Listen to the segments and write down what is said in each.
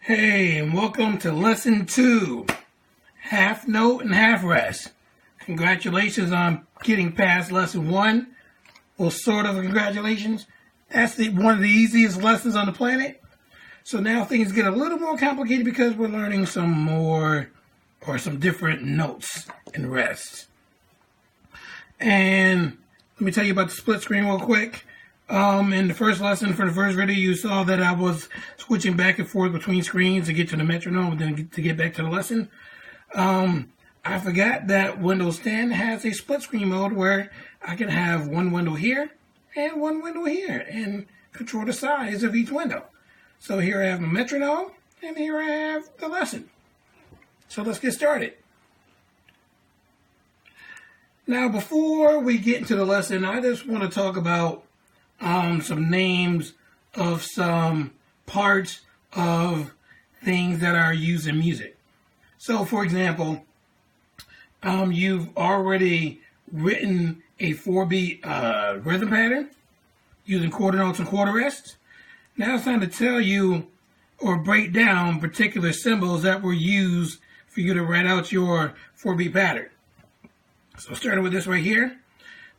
Hey, and welcome to Lesson 2, Half Note and Half Rest. Congratulations on getting past Lesson 1. Well, sort of congratulations. That's one of the easiest lessons on the planet. So now things get a little more complicated because we're learning some different notes and rests. And let me tell you about the split screen real quick. In the first lesson for the first video, you saw that I was switching back and forth between screens to get to the metronome and then to get back to the lesson. I forgot that Windows 10 has a split screen mode where I can have one window here and one window here and control the size of each window. So here I have my metronome and here I have the lesson. So let's get started. Now, before we get into the lesson, I just want to talk about some names of some parts of things that are used in music. So, for example, you've already written a 4-beat rhythm pattern using quarter notes and quarter rests. Now it's time to tell you or break down particular symbols that were used for you to write out your 4-beat pattern. So starting with this right here.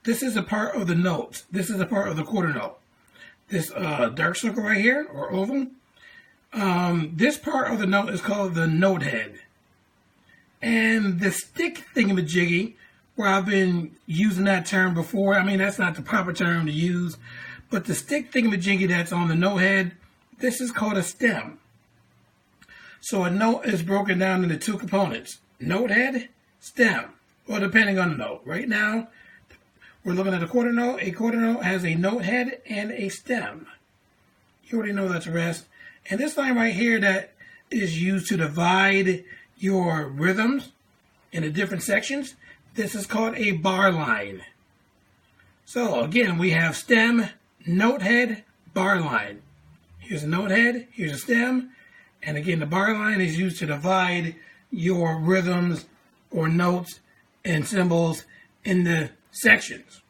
This is a part of the notes. This is a part of the quarter note. This dark circle right here, or oval, this part of the note is called the note head. And the stick thingamajiggy, where I've been using that term before, I mean, that's not the proper term to use, but the stick thingamajiggy that's on the note head, this is called a stem. So a note is broken down into two components, note head, stem, well, depending on the note. Right now, we're looking at a quarter note. A quarter note has a note head and a stem. You already know that's a rest. And this line right here that is used to divide your rhythms into different sections, this is called a bar line. So again, we have stem, note head, bar line. Here's a note head, here's a stem, and again, the bar line is used to divide your rhythms or notes and symbols into sections.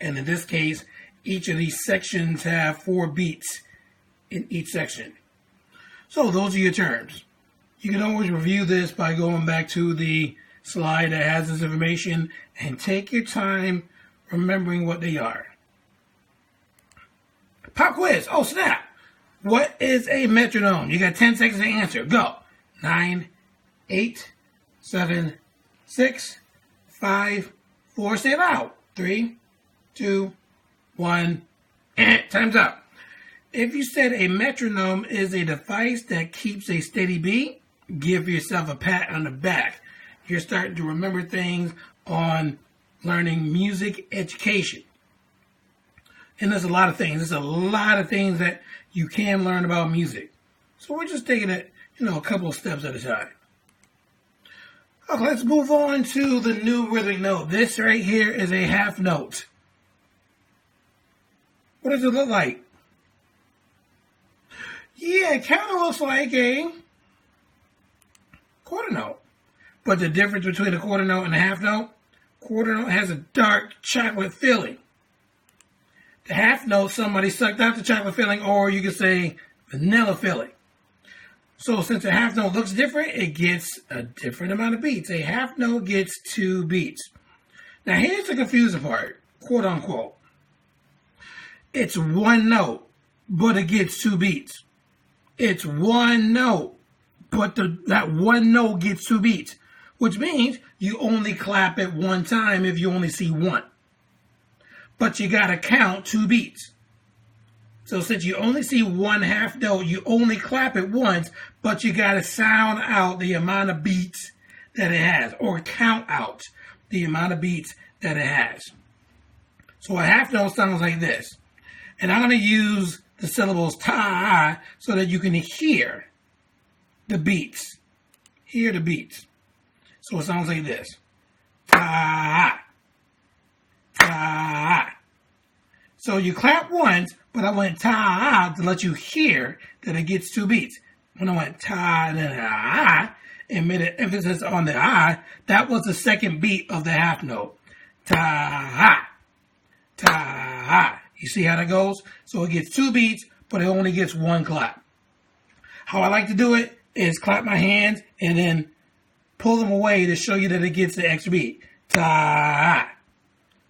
And in this case, each of these sections have 4 beats in each section. So those are your terms. You can always review this by going back to the slide that has this information and take your time remembering what they are. Pop quiz. Oh, snap. What is a metronome? You got 10 seconds to answer. Go. 9, 8, 7, 6, 5, 4, say it loud. 3, 2, 1, and time's up. If you said a metronome is a device that keeps a steady beat, give yourself a pat on the back. You're starting to remember things on learning music education. And there's a lot of things. There's a lot of things that you can learn about music. So we're just taking it, a couple of steps at a time. Okay, let's move on to the new rhythmic note. This right here is a half note. What does it look like? Yeah, it kind of looks like a quarter note. But the difference between a quarter note and a half note, quarter note has a dark chocolate filling. The half note, somebody sucked out the chocolate filling, or you could say vanilla filling. So since a half note looks different, it gets a different amount of beats. A half note gets 2 beats. Now here's the confusing part, quote unquote. It's one note, but it gets 2 beats. It's one note, but that one note gets 2 beats, which means you only clap it one time if you only see one. But you gotta count 2 beats. So since you only see one half note, you only clap it once, but you got to sound out the amount of beats that it has, or count out the amount of beats that it has. So a half note sounds like this. And I'm going to use the syllables ta so that you can hear the beats. Hear the beats. So it sounds like this. Ta, ta. So you clap once, but I went ta to let you hear that it gets 2 beats. When I went ta and then ah, and made an emphasis on the ah, that was the second beat of the half note. Ta, ta. You see how that goes? So it gets 2 beats, but it only gets 1 clap. How I like to do it is clap my hands and then pull them away to show you that it gets the extra beat. Ta,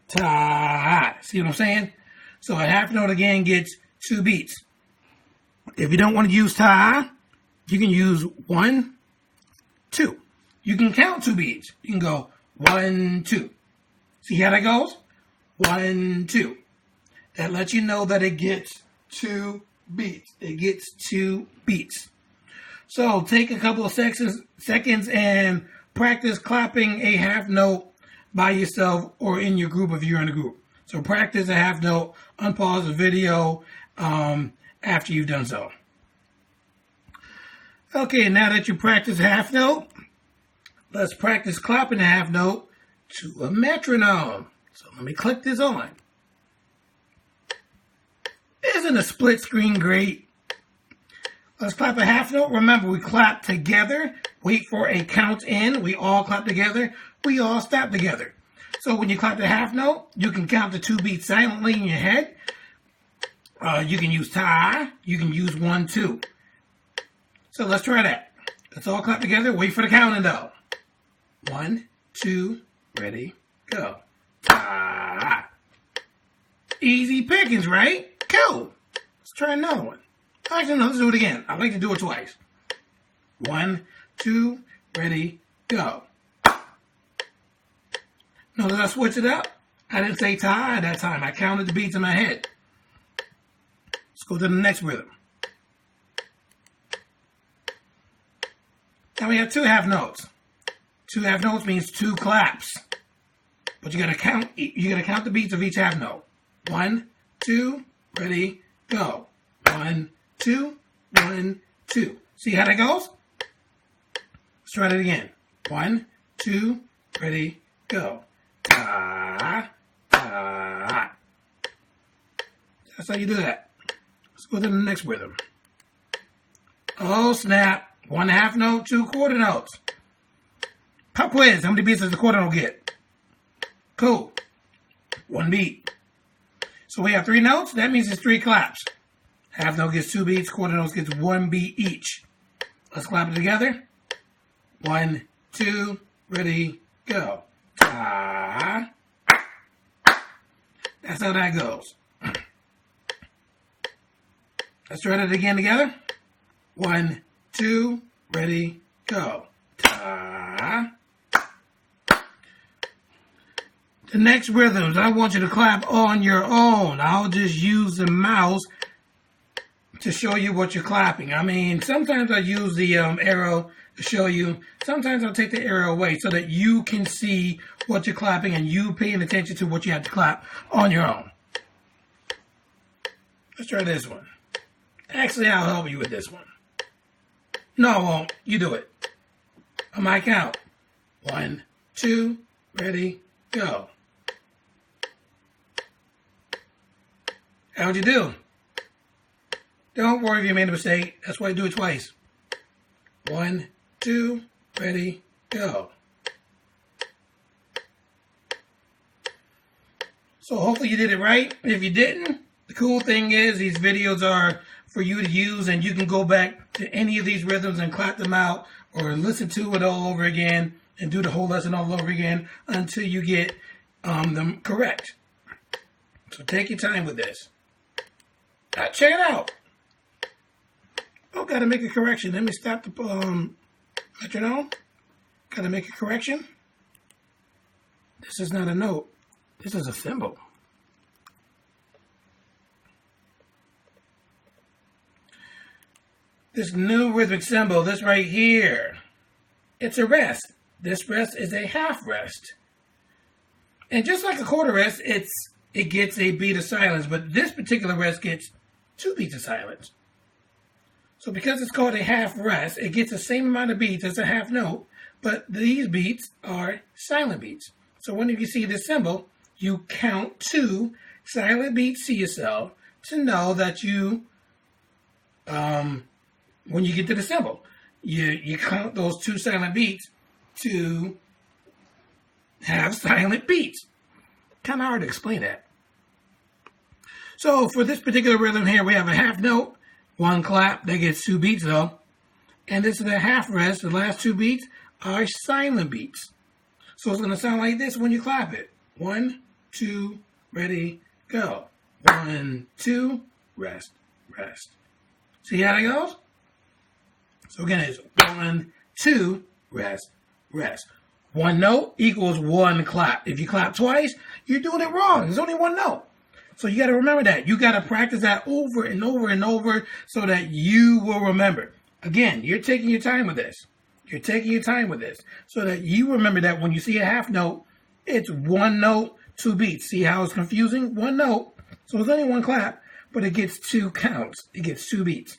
ta. See what I'm saying? So a half note again gets 2 beats. If you don't want to use ta, you can use 1, 2. You can count 2 beats. You can go 1, 2. See how that goes? 1, 2. That lets you know that it gets 2 beats. It gets 2 beats. So take a couple of seconds and practice clapping a half note by yourself or in your group if you're in a group. So practice a half note, unpause the video after you've done so. Okay, now that you practice a half note, let's practice clapping a half note to a metronome. So let me click this on. Isn't a split screen great? Let's clap a half note. Remember, we clap together. Wait for a count in. We all clap together. We all stop together. So when you clap the half note, you can count the 2 beats silently in your head. You can use ta. You can use 1, 2. So let's try that. Let's all clap together. Wait for the counting though. 1, 2, ready, go. Ta. Easy pickings, right? Cool. Let's try another one. Actually, no, let's do it again. I like to do it twice. 1, 2, ready, go. Notice I switched it up. I didn't say ta that time. I counted the beats in my head. Let's go to the next rhythm. Now we have 2 half notes. 2 half notes means 2 claps. But you gotta count the beats of each half note. 1, 2, ready, go. 1, 2, 1, 2. See how that goes? Let's try that again. 1, 2, ready, go. Ta, ta. That's how you do that. Let's go to the next rhythm. Oh snap. 1 half note, 2 quarter notes. Pop quiz. How many beats does the quarter note get? Cool. 1 beat. So we have 3 notes. That means it's 3 claps. Half note gets 2 beats. Quarter note gets 1 beat each. Let's clap it together. 1, 2, ready, go. Ta. That's how that goes. Let's try that again together. 1, 2, ready, go. Ta. The next rhythms, I want you to clap on your own. I'll just use the mouse to show you what you're clapping. I mean, sometimes I use the arrow to show you. Sometimes I'll take the arrow away so that you can see what you're clapping and you paying attention to what you have to clap on your own. Let's try this one. Actually, I'll help you with this one. No, I won't. You do it. On my count. 1, 2, ready, go. How'd you do? Don't worry if you made a mistake. That's why I do it twice. 1, 2, ready, go. So hopefully you did it right. If you didn't, the cool thing is these videos are for you to use and you can go back to any of these rhythms and clap them out or listen to it all over again and do the whole lesson all over again until you get them correct. So take your time with this. Check it out. Oh, gotta make a correction. Let me stop the metronome. Gotta make a correction. This is not a note. This is a thimble. This new rhythmic symbol, this right here, it's a rest. This rest is a half rest. And just like a quarter rest, it gets a beat of silence, but this particular rest gets 2 beats of silence. So because it's called a half rest, it gets the same amount of beats as a half note, but these beats are silent beats. So when you see this symbol, you count 2 silent beats to yourself to know that you, when you get to the symbol, you count those 2 silent beats to have silent beats. Kind of hard to explain that. So for this particular rhythm here, we have a half note, 1 clap, that gets 2 beats though. And this is a half rest. The last two beats are silent beats. So it's going to sound like this when you clap it. 1, 2, ready, go. 1, 2, rest, rest. See how it goes? So again, it's 1, 2, rest, rest. One note equals one clap. If you clap twice, you're doing it wrong. There's only one note. So you got to remember that. You got to practice that over and over and over so that you will remember. Again, you're taking your time with this. You're taking your time with this so that you remember that when you see a half note, it's one note, two beats. See how it's confusing? One note. So it's only one clap, but it gets two counts. It gets two beats.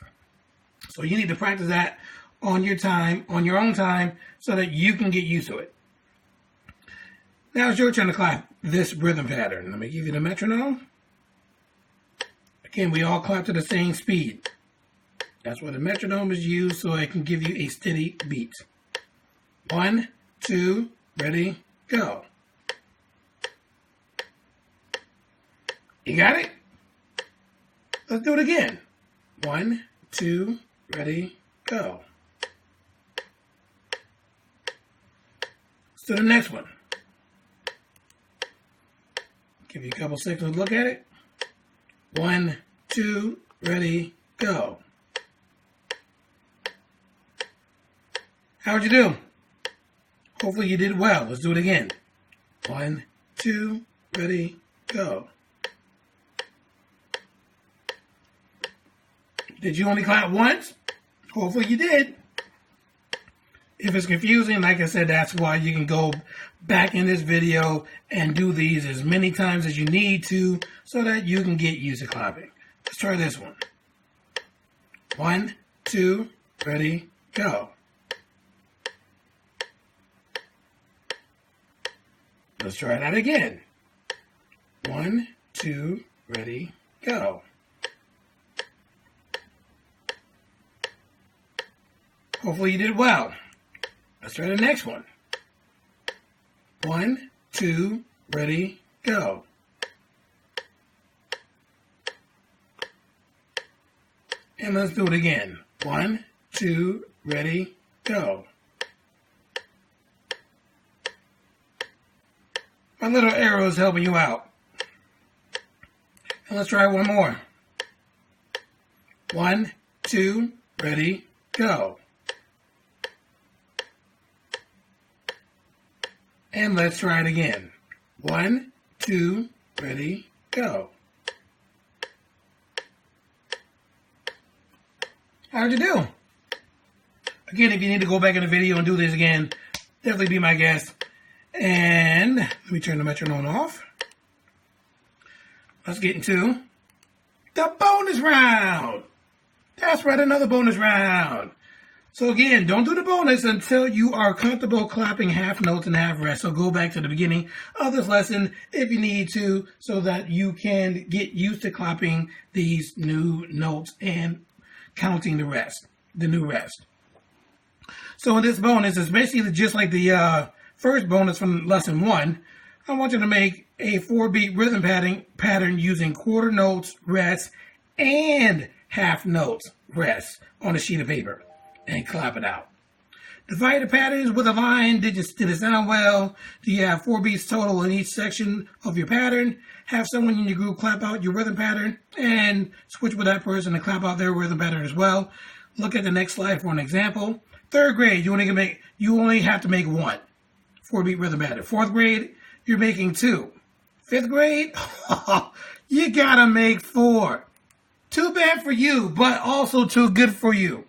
So you need to practice that on your time, on your own time, so that you can get used to it. Now it's your turn to clap this rhythm pattern. Let me give you the metronome. Again, we all clap to the same speed. That's why the metronome is used, so it can give you a steady beat. 1, 2, ready, go. You got it? Let's do it again. 1, 2, ready, go. Let's do the next one. Give you a couple seconds to look at it. 1, 2, ready, go. How'd you do? Hopefully you did well. Let's do it again. 1, 2, ready, go. Did you only clap once? Hopefully you did. If it's confusing, like I said, that's why you can go back in this video and do these as many times as you need to so that you can get used to clapping. Let's try this one. 1, 2, ready, go. Let's try that again. 1, 2, ready, go. Hopefully you did well. Let's try the next one. 1, 2, ready, go. And let's do it again. 1, 2, ready, go. My little arrow is helping you out. And let's try one more. 1, 2, ready, go. And let's try it again. 1, 2, ready, go. How'd you do? Again, if you need to go back in the video and do this again, definitely be my guest. And let me turn the metronome off. Let's get into the bonus round. That's right, another bonus round. So again, don't do the bonus until you are comfortable clapping half notes and half rest. So go back to the beginning of this lesson if you need to so that you can get used to clapping these new notes and counting the rest, the new rest. So in this bonus, it's basically just like the first bonus from lesson 1. I want you to make a 4-beat rhythm pattern using quarter notes, rest, and half notes, rest on a sheet of paper. And clap it out. Divide the patterns with a line. Did it sound well? Do you have 4 beats total in each section of your pattern? Have someone in your group clap out your rhythm pattern and switch with that person and clap out their rhythm pattern as well. Look at the next slide for an example. 3rd grade, you only have to make 1 4-beat rhythm pattern. 4th grade, you're making 2. 5th grade, you gotta make 4. Too bad for you, but also too good for you.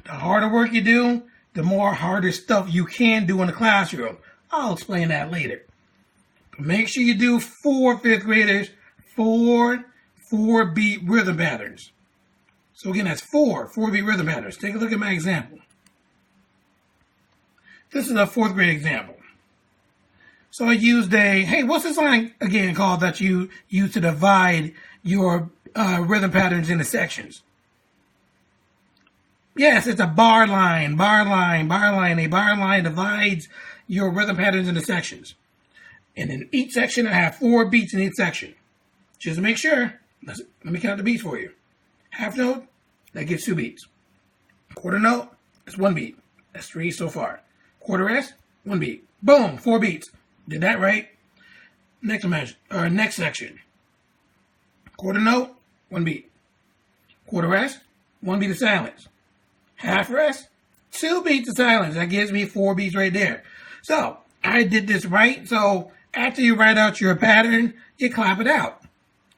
The harder work you do, the more harder stuff you can do in the classroom. I'll explain that later. But make sure you do 4 5th graders, 4 4-beat rhythm patterns. So again, that's 4 4-beat rhythm patterns. Take a look at my example. This is a 4th grade example. So I used hey, what's this line again called that you use to divide your rhythm patterns into sections? Yes, it's a bar line, bar line, bar line. A bar line divides your rhythm patterns into sections. And in each section, I have 4 beats in each section. Just to make sure, let me count the beats for you. Half note, that gives 2 beats. Quarter note is 1 beat. That's 3 so far. Quarter rest, 1 beat. Boom, 4 beats. Did that right. Next measure, or next section. Quarter note, 1 beat. Quarter rest, 1 beat of silence. Half rest, 2 beats of silence. That gives me 4 beats right there. So I did this right. So after you write out your pattern, you clap it out.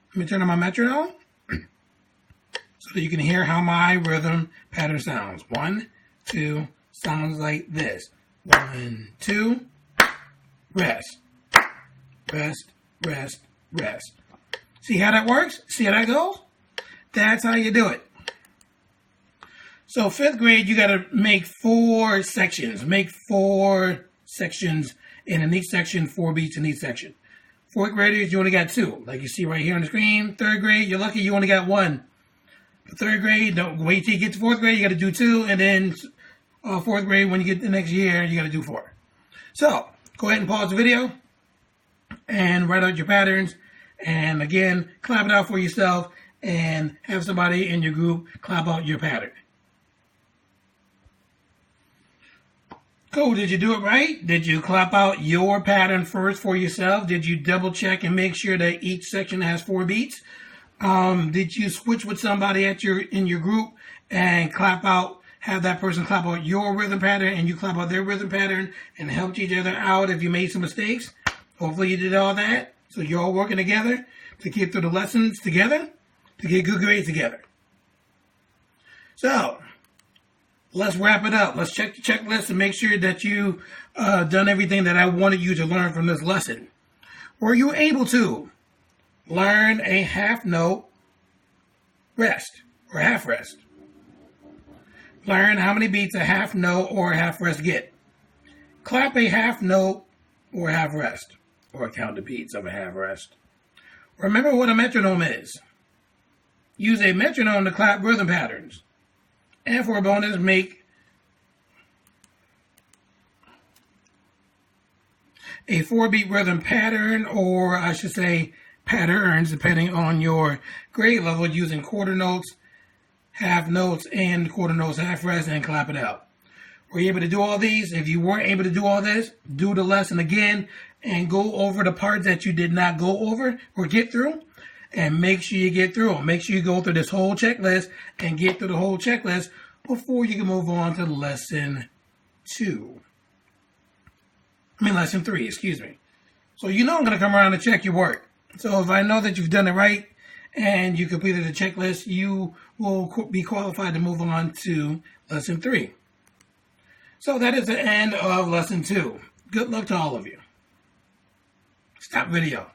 Let me turn on my metronome so that you can hear how my rhythm pattern sounds. 1, 2, sounds like this. 1, 2, rest, rest, rest, rest. See how that works? See how that goes? That's how you do it. So 5th grade, you got to make 4 sections. Make 4 sections, and in each section, 4 beats in each section. 4th graders, you only got 2, like you see right here on the screen. 3rd grade, you're lucky you only got 1. For 3rd grade, don't wait till you get to 4th grade, you got to do 2, and then 4th grade, when you get the next year, you got to do 4. So go ahead and pause the video and write out your patterns. And again, clap it out for yourself and have somebody in your group clap out your pattern. Cool, did you do it right? Did you clap out your pattern first for yourself? Did you double check and make sure that each section has 4 beats? Did you switch with somebody in your group and have that person clap out your rhythm pattern and you clap out their rhythm pattern and helped each other out if you made some mistakes? Hopefully you did all that. So you're all working together to get through the lessons together, to get good grades together. So let's wrap it up. Let's check the checklist and make sure that you done everything that I wanted you to learn from this lesson. Were you able to learn a half note rest or half rest? Learn how many beats a half note or a half rest get. Clap a half note or a half rest, or count the beats of a half rest. Remember what a metronome is. Use a metronome to clap rhythm patterns. And for a bonus, make a 4-beat rhythm pattern, or I should say patterns, depending on your grade level, using quarter notes, half notes, and quarter notes, half rest, and clap it out. Were you able to do all these? If you weren't able to do all this, do the lesson again and go over the parts that you did not go over or get through, and make sure you get through them. Make sure you go through this whole checklist and get through the whole checklist before you can move on to lesson 3, excuse me. So you know I'm going to come around and check your work. So if I know that you've done it right and you completed the checklist, you will be qualified to move on to lesson 3. So that is the end of lesson 2. Good luck to all of you. Stop video.